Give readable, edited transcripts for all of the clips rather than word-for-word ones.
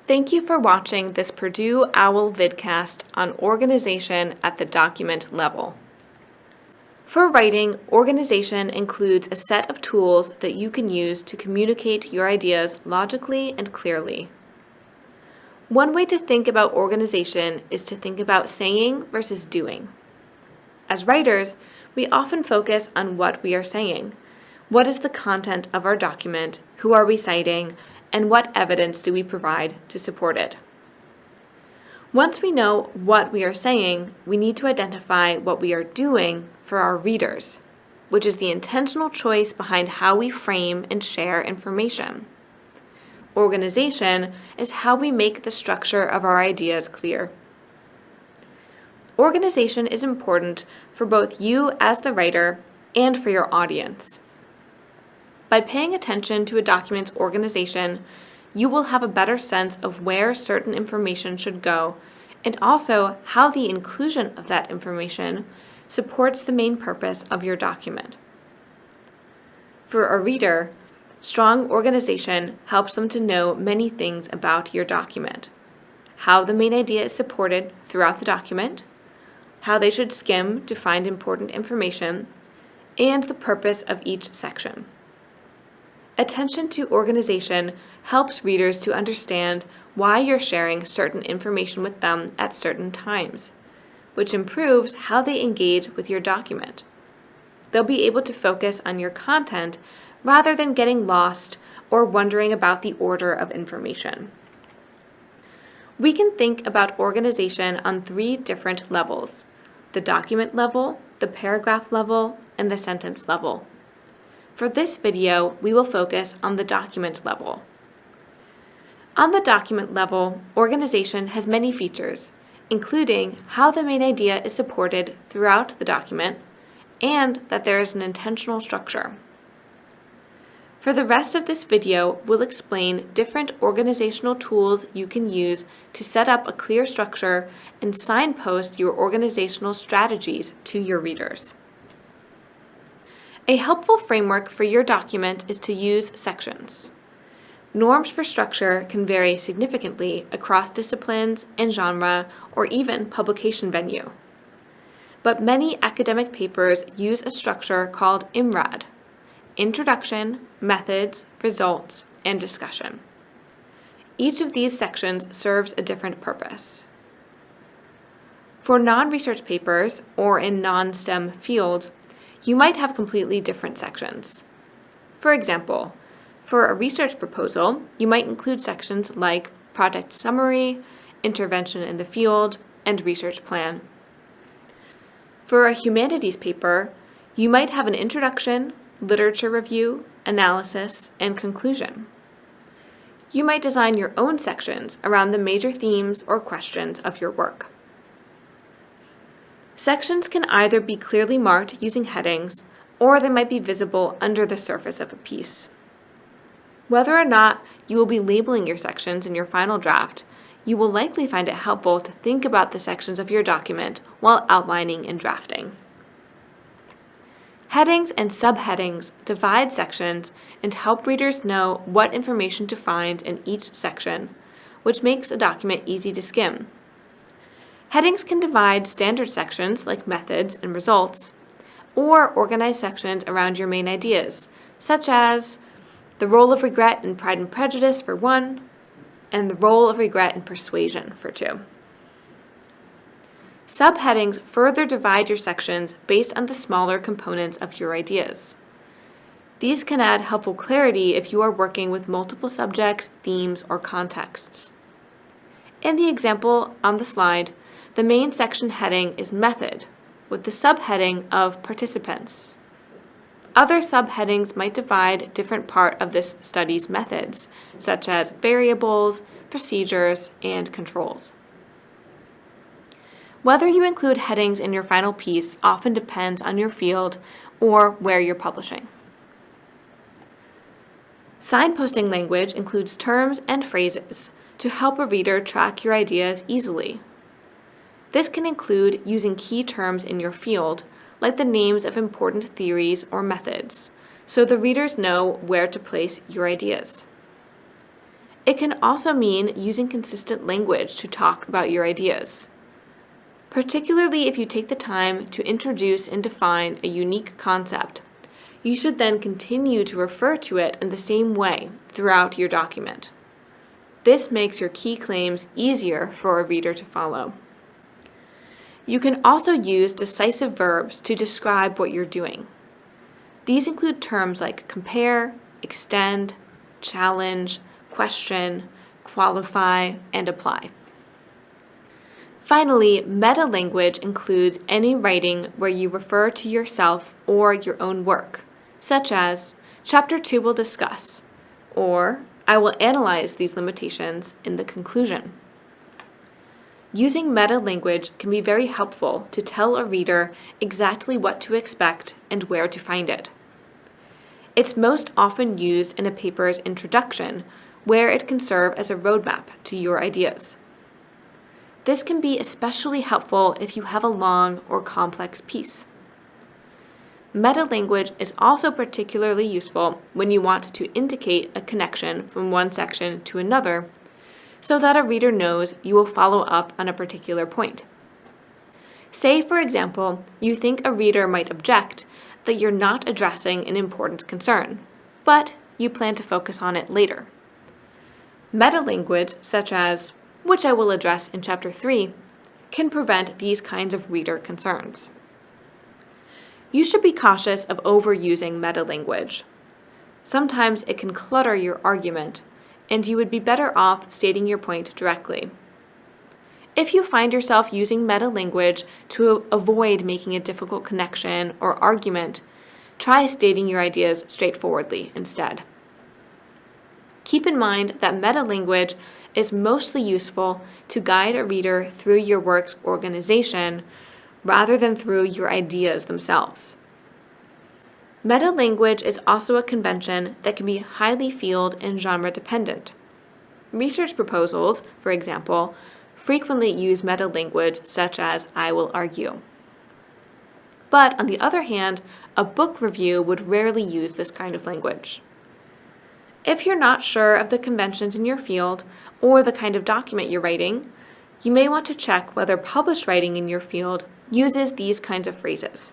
Thank you for watching this Purdue OWL vidcast on organization at the document level. For writing, organization includes a set of tools that you can use to communicate your ideas logically and clearly. One way to think about organization is to think about saying versus doing. As writers, we often focus on what we are saying. What is the content of our document? Who are we citing? And what evidence do we provide to support it? Once we know what we are saying, we need to identify what we are doing for our readers, which is the intentional choice behind how we frame and share information. Organization is how we make the structure of our ideas clear. Organization is important for both you as the writer and for your audience. By paying attention to a document's organization, you will have a better sense of where certain information should go and also how the inclusion of that information supports the main purpose of your document. For a reader, strong organization helps them to know many things about your document: how the main idea is supported throughout the document, how they should skim to find important information, and the purpose of each section. Attention to organization helps readers to understand why you're sharing certain information with them at certain times, which improves how they engage with your document. They'll be able to focus on your content rather than getting lost or wondering about the order of information. We can think about organization on 3 different levels: the document level, the paragraph level, and the sentence level. For this video, we will focus on the document level. On the document level, organization has many features, including how the main idea is supported throughout the document and that there is an intentional structure. For the rest of this video, we'll explain different organizational tools you can use to set up a clear structure and signpost your organizational strategies to your readers. A helpful framework for your document is to use sections. Norms for structure can vary significantly across disciplines and genre or even publication venue. But many academic papers use a structure called IMRAD: Introduction, Methods, Results, and Discussion. Each of these sections serves a different purpose. For non-research papers or in non-STEM fields, you might have completely different sections. For example, for a research proposal, you might include sections like project summary, intervention in the field, and research plan. For a humanities paper, you might have an introduction, literature review, analysis, and conclusion. You might design your own sections around the major themes or questions of your work. Sections can either be clearly marked using headings, or they might be visible under the surface of a piece. Whether or not you will be labeling your sections in your final draft, you will likely find it helpful to think about the sections of your document while outlining and drafting. Headings and subheadings divide sections and help readers know what information to find in each section, which makes a document easy to skim. Headings can divide standard sections like methods and results, or organize sections around your main ideas, such as the role of regret in Pride and Prejudice for 1, and the role of regret in Persuasion for 2. Subheadings further divide your sections based on the smaller components of your ideas. These can add helpful clarity if you are working with multiple subjects, themes, or contexts. In the example on the slide, the main section heading is Method, with the subheading of Participants. Other subheadings might divide different part of this study's methods, such as variables, procedures, and controls. Whether you include headings in your final piece often depends on your field or where you're publishing. Signposting language includes terms and phrases to help a reader track your ideas easily. This can include using key terms in your field, like the names of important theories or methods, so the readers know where to place your ideas. It can also mean using consistent language to talk about your ideas. Particularly if you take the time to introduce and define a unique concept, you should then continue to refer to it in the same way throughout your document. This makes your key claims easier for a reader to follow. You can also use decisive verbs to describe what you're doing. These include terms like compare, extend, challenge, question, qualify, and apply. Finally, meta-language includes any writing where you refer to yourself or your own work, such as, Chapter 2 will discuss, or I will analyze these limitations in the conclusion. Using meta-language can be very helpful to tell a reader exactly what to expect and where to find it. It's most often used in a paper's introduction, where it can serve as a roadmap to your ideas. This can be especially helpful if you have a long or complex piece. Meta-language is also particularly useful when you want to indicate a connection from one section to another, so that a reader knows you will follow up on a particular point. Say, for example, you think a reader might object that you're not addressing an important concern, but you plan to focus on it later. Meta-language, such as, which I will address in Chapter 3, can prevent these kinds of reader concerns. You should be cautious of overusing meta-language. Sometimes it can clutter your argument, and you would be better off stating your point directly. If you find yourself using meta-language to avoid making a difficult connection or argument, try stating your ideas straightforwardly instead. Keep in mind that meta-language is mostly useful to guide a reader through your work's organization rather than through your ideas themselves. Meta-language is also a convention that can be highly field and genre dependent. Research proposals, for example, frequently use meta-language such as I will argue. But on the other hand, a book review would rarely use this kind of language. If you're not sure of the conventions in your field or the kind of document you're writing, you may want to check whether published writing in your field uses these kinds of phrases.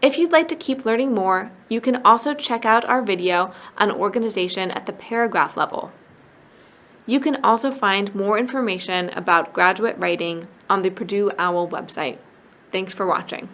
If you'd like to keep learning more, you can also check out our video on organization at the paragraph level. You can also find more information about graduate writing on the Purdue OWL website. Thanks for watching.